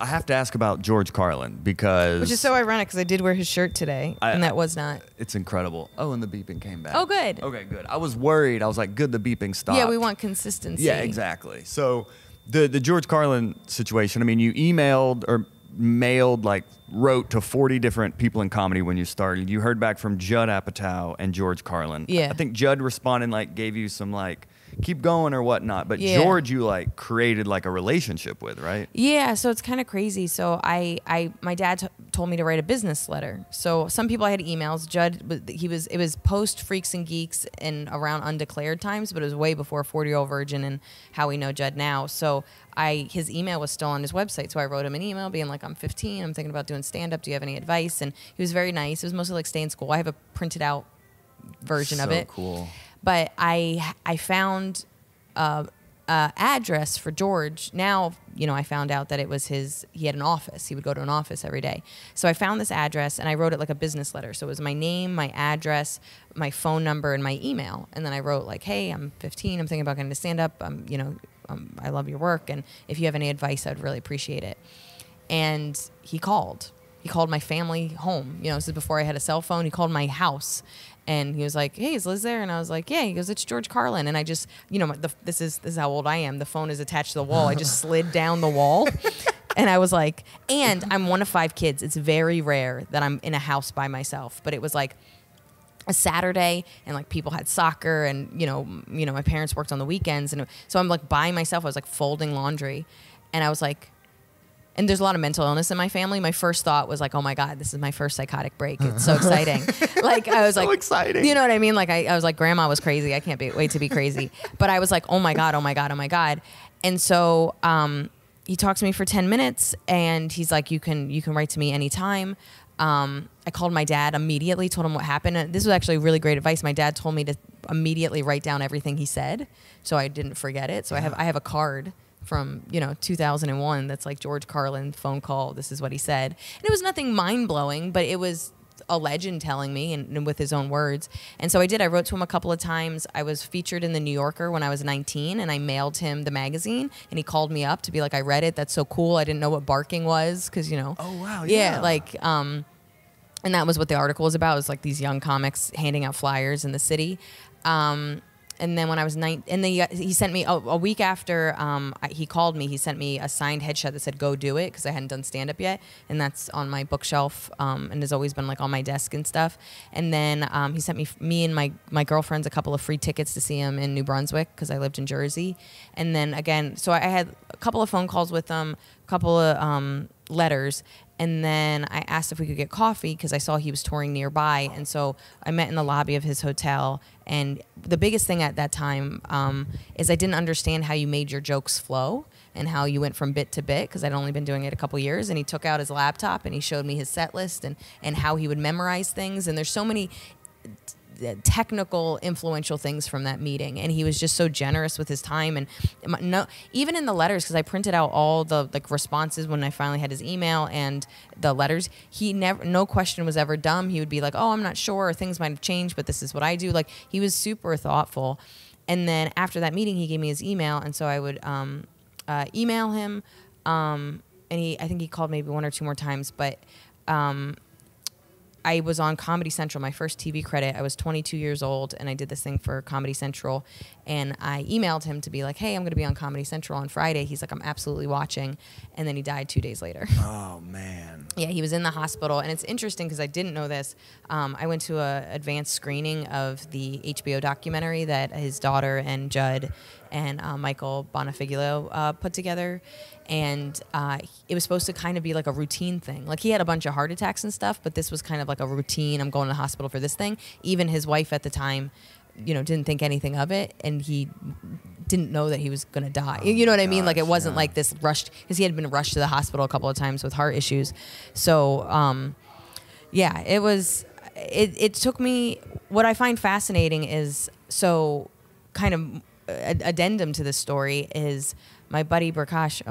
have to ask about George Carlin because, which is so ironic because I did wear his shirt today, and that was not. It's incredible. Oh, and the beeping came back. Oh, good. Okay, good. I was worried. I was like, good, the beeping stopped. Yeah, we want consistency. Yeah, exactly. So the George Carlin situation. I mean, you emailed or mailed, like wrote to 40 different people in comedy when you started. You heard back from Judd Apatow and George Carlin. Yeah. I think Judd responded, like gave you some like keep going or whatnot. But Yeah. George, you like created like a relationship with, right? Yeah, so it's kind of crazy. So my dad told me to write a business letter. So some people I had emails. Judd, it was post Freaks and Geeks and around Undeclared times, but it was way before 40-Year-Old Virgin and How We Know Judd Now. So his email was still on his website. So I wrote him an email being like, I'm 15. I'm thinking about doing stand-up. Do you have any advice? And he was very nice. It was mostly like stay in school. I have a printed out version of it. So cool. But I found address for George. Now, I found out that it was he had an office. He would go to an office every day. So I found this address and I wrote it like a business letter. So it was my name, my address, my phone number, and my email. And then I wrote like, hey, I'm 15. I'm thinking about getting to stand up. I love your work. And if you have any advice, I'd really appreciate it. And he called. He called my family home. This is before I had a cell phone. He called my house. And he was like, hey, is Liz there? And I was like, yeah. He goes, it's George Carlin. And I just, this is how old I am. The phone is attached to the wall. I just slid down the wall. And I was like, and I'm one of 5 kids. It's very rare that I'm in a house by myself. But it was like a Saturday and like people had soccer and, my parents worked on the weekends. And so I'm like by myself. I was like folding laundry. And I was like, and there's a lot of mental illness in my family. My first thought was like, oh my God, this is my first psychotic break. It's so exciting. Like I was So like, exciting. You know what I mean? Like I was like, grandma was crazy. I can't wait to be crazy. But I was like, oh my God, oh my God, oh my God. And so he talked to me for 10 minutes and he's like, you can write to me anytime. I called my dad immediately, told him what happened. And this was actually really great advice. My dad told me to immediately write down everything he said so I didn't forget it. So I have a card from 2001 that's like George Carlin phone call, this is what he said. And it was nothing mind-blowing, but it was a legend telling me and with his own words. And so I wrote to him a couple of times. I was featured in the New Yorker when I was 19 and I mailed him the magazine and he called me up to be like, I read it, that's so cool. I didn't know what barking was because Oh wow. yeah, like and that was what the article was about. It was like these young comics handing out flyers in the city. And then when I was 9, and then he sent me a week after he called me. He sent me a signed headshot that said "Go do it" because I hadn't done stand up yet, and that's on my bookshelf and has always been like on my desk and stuff. And then he sent me and my girlfriends a couple of free tickets to see him in New Brunswick because I lived in Jersey. And then again, so I had a couple of phone calls with him, a couple of letters. And then I asked if we could get coffee because I saw he was touring nearby. And so I met in the lobby of his hotel. And the biggest thing at that time is I didn't understand how you made your jokes flow and how you went from bit to bit because I'd only been doing it a couple years. And he took out his laptop and he showed me his set list and how he would memorize things. And there's so many technical, influential things from that meeting, and he was just so generous with his time. And even in the letters, because I printed out all the like responses when I finally had his email and the letters, no question was ever dumb. He would be like, "Oh, I'm not sure, or things might have changed, but this is what I do." Like he was super thoughtful. And then after that meeting, he gave me his email, and so I would email him. And I think he called maybe 1 or 2 more times, but. I was on Comedy Central, my first TV credit. I was 22 years old, and I did this thing for Comedy Central. And I emailed him to be like, hey, I'm going to be on Comedy Central on Friday. He's like, I'm absolutely watching. And then he died 2 days later. Oh, man. Yeah, he was in the hospital. And it's interesting because I didn't know this. I went to an advanced screening of the HBO documentary that his daughter and Judd and Michael Bonafigilio put together. And it was supposed to kind of be like a routine thing. Like he had a bunch of heart attacks and stuff, but this was kind of like a routine. I'm going to the hospital for this thing. Even his wife at the time, didn't think anything of it. And he didn't know that he was going to die. You know what I mean? Like it wasn't like this rushed, because he had been rushed to the hospital a couple of times with heart issues. So, yeah, it took me, what I find fascinating is, so kind of addendum to this story is, my buddy Prakash,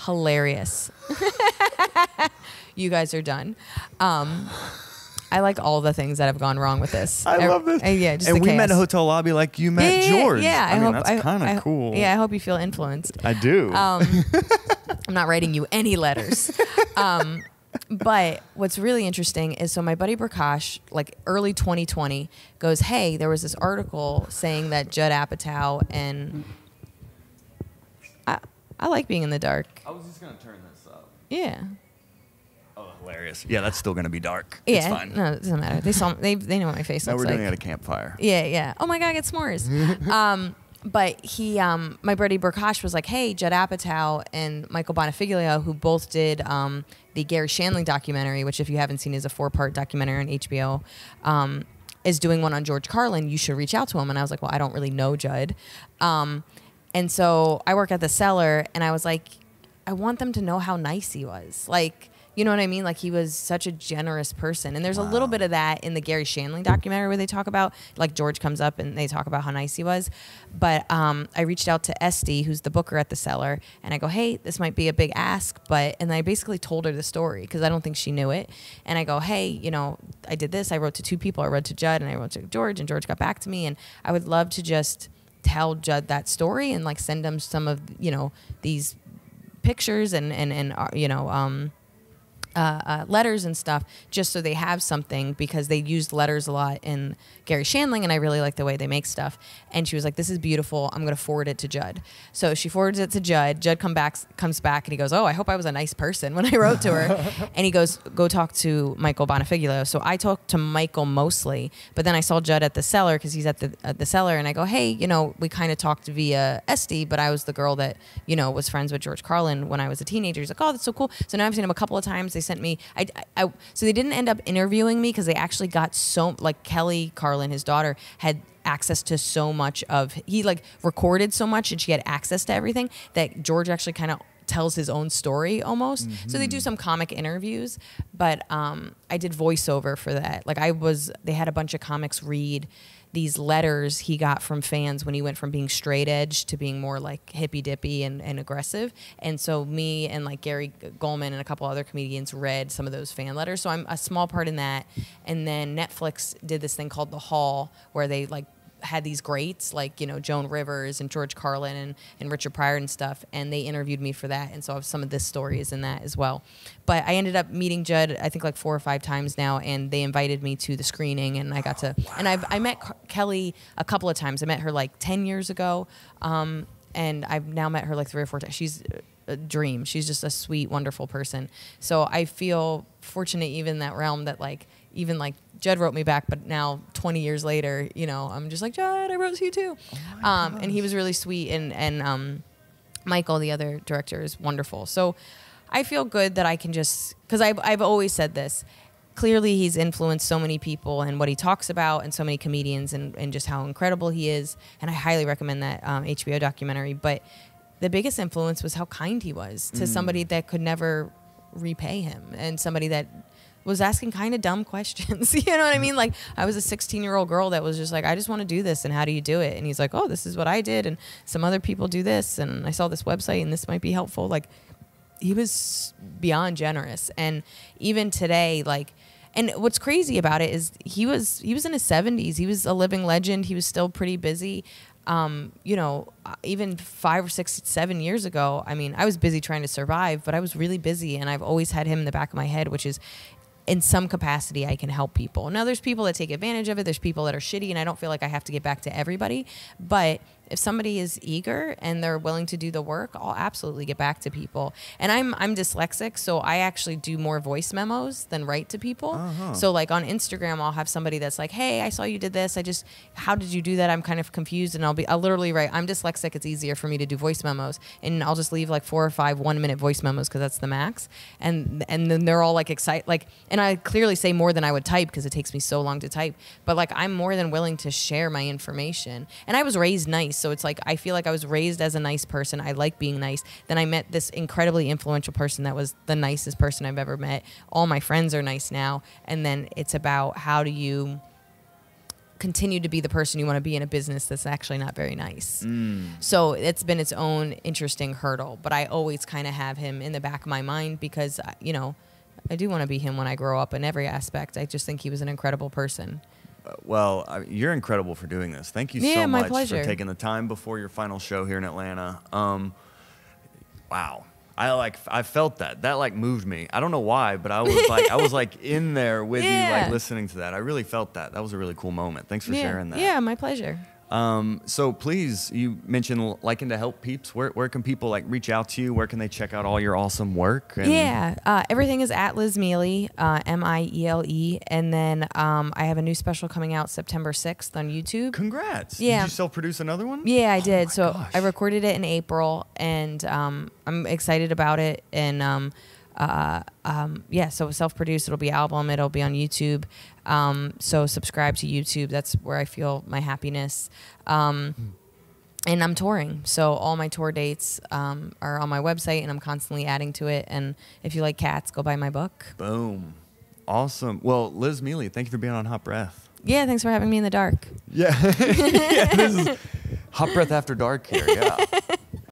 hilarious. You guys are done. I like all the things that have gone wrong with this. I love this. Yeah, just and the we chaos. met in a hotel lobby like you met George. Yeah, I mean, that's kind of cool. Yeah, I hope you feel influenced. I do. I'm not writing you any letters. But what's really interesting is, so my buddy Prakash, like early 2020, goes, hey, there was this article saying that Judd Apatow and... I like being in the dark. I was just going to turn this up. Yeah. Oh, hilarious. Yeah, that's still going to be dark. Yeah. It's fine. No, it doesn't matter. They know what my face No, looks we're like. doing it at a campfire. Yeah, yeah. Oh my God, I get s'mores. But he, my buddy Burkash was like, hey, Judd Apatow and Michael Bonifiglio, who both did the Gary Shandling documentary, which if you haven't seen is a 4-part documentary on HBO, is doing one on George Carlin. You should reach out to him. And I was like, well, I don't really know Judd. And so I work at the Cellar, and I was like, I want them to know how nice he was. Like, you know what I mean? Like, he was such a generous person. And there's a little bit of that in the Gary Shandling documentary where they talk about, like, George comes up and they talk about how nice he was. But I reached out to Esty, who's the booker at the Cellar, and I go, hey, this might be a big ask, but, and I basically told her the story because I don't think she knew it. And I go, hey, you know, I did this. I wrote to 2 people. I wrote to Judd and I wrote to George, and George got back to me. And I would love to just tell Judd that story and, like, send him some of, you know, these pictures and you know, letters and stuff, just so they have something, because they used letters a lot in Gary Shandling, and I really like the way they make stuff. And she was like, this is beautiful. I'm going to forward it to Judd. So she forwards it to Judd. Judd comes back and he goes, oh, I hope I was a nice person when I wrote to her. And he goes, go talk to Michael Bonifiglio. So I talked to Michael mostly, but then I saw Judd at the Cellar because he's at the Cellar, and I go, hey, you know, we kind of talked via Esty, but I was the girl that, you know, was friends with George Carlin when I was a teenager. He's like, oh, that's so cool. So now I've seen him a couple of times. They sent me, so they didn't end up interviewing me because they actually got so, like, Kelly Carlin, his daughter, had access to so much of, he like recorded so much and she had access to everything that George actually kind of tells his own story almost. Mm-hmm. So they do some comic interviews, but I did voiceover for that. Like, they had a bunch of comics read these letters he got from fans when he went from being straight edge to being more like hippy dippy and aggressive. And so me and like Gary Goldman and a couple other comedians read some of those fan letters. So I'm a small part in that. And then Netflix did this thing called The Hall, where they like had these greats like, you know, Joan Rivers and George Carlin and Richard Pryor and stuff, and they interviewed me for that. And so some of this story is in that as well. But I ended up meeting Judd, I think like 4 or 5 times now, and they invited me to the screening, and I got to, and I met Kelly a couple of times. I met her like 10 years ago, and I've now met her like 3 or 4 times. She's a dream. She's just a sweet, wonderful person. So I feel fortunate even in that realm that like, even like Judd wrote me back, but now 20 years later, you know, I'm just like, Judd, I wrote to you too. Oh and he was really sweet. And Michael, the other director, is wonderful. So I feel good that I can just, because I've always said this, clearly he's influenced so many people and what he talks about and so many comedians and just how incredible he is. And I highly recommend that HBO documentary. But the biggest influence was how kind he was to somebody that could never repay him, and somebody that was asking kind of dumb questions. You know what I mean? Like, I was a 16-year-old girl that was just like, I just want to do this, and how do you do it? And he's like, oh, this is what I did, and some other people do this, and I saw this website, and this might be helpful. Like, he was beyond generous. And even today, like, and what's crazy about it is he was in his 70s. He was a living legend. He was still pretty busy. You know, even 5 or 6, 7 years ago, I mean, I was busy trying to survive, but I was really busy, and I've always had him in the back of my head, which is, in some capacity, I can help people. Now, there's people that take advantage of it. There's people that are shitty, and I don't feel like I have to get back to everybody. But if somebody is eager and they're willing to do the work, I'll absolutely get back to people. And I'm dyslexic, so I actually do more voice memos than write to people. So like on Instagram, I'll have somebody that's like, hey, I saw you did this. How did you do that? I'm kind of confused. And I'll literally write, I'm dyslexic. It's easier for me to do voice memos. And I'll just leave like 4 or 5 1-minute voice memos because that's the max. And then they're all like excited. Like, and I clearly say more than I would type because it takes me so long to type. But like, I'm more than willing to share my information. And I was raised nice. So it's like, I feel like I was raised as a nice person. I like being nice. Then I met this incredibly influential person that was the nicest person I've ever met. All my friends are nice now. And then it's about, how do you continue to be the person you want to be in a business that's actually not very nice. So it's been its own interesting hurdle. But I always kind of have him in the back of my mind because, you know, I do want to be him when I grow up in every aspect. I just think he was an incredible person. Well, you're incredible for doing this. Thank you so much pleasure. for taking the time before your final show here in Atlanta. Wow. I felt that like moved me. I don't know why, but I was like in there with you, like listening to that. I really felt that. That was a really cool moment. Thanks for sharing that. Yeah, my pleasure. So please, you mentioned liking to help peeps. Where can people like reach out to you? Where can they check out all your awesome work? Everything is at Liz Miele, Miele. And then I have a new special coming out September 6th on YouTube. Congrats. Yeah. Did you self-produce another one? Yeah, I did. My So gosh. I recorded it in April, and I'm excited about it. And so self-produced. It'll be album. It'll be on YouTube. So subscribe to YouTube. That's where I feel my happiness. And I'm touring, so all my tour dates are on my website, and I'm constantly adding to it. And if you like cats, go buy my book. Boom. Awesome. Well, Liz Miele, thank you for being on Hot Breath. Yeah, thanks for having me in the dark. Yeah. Yeah, this is Hot Breath After Dark here. Yeah.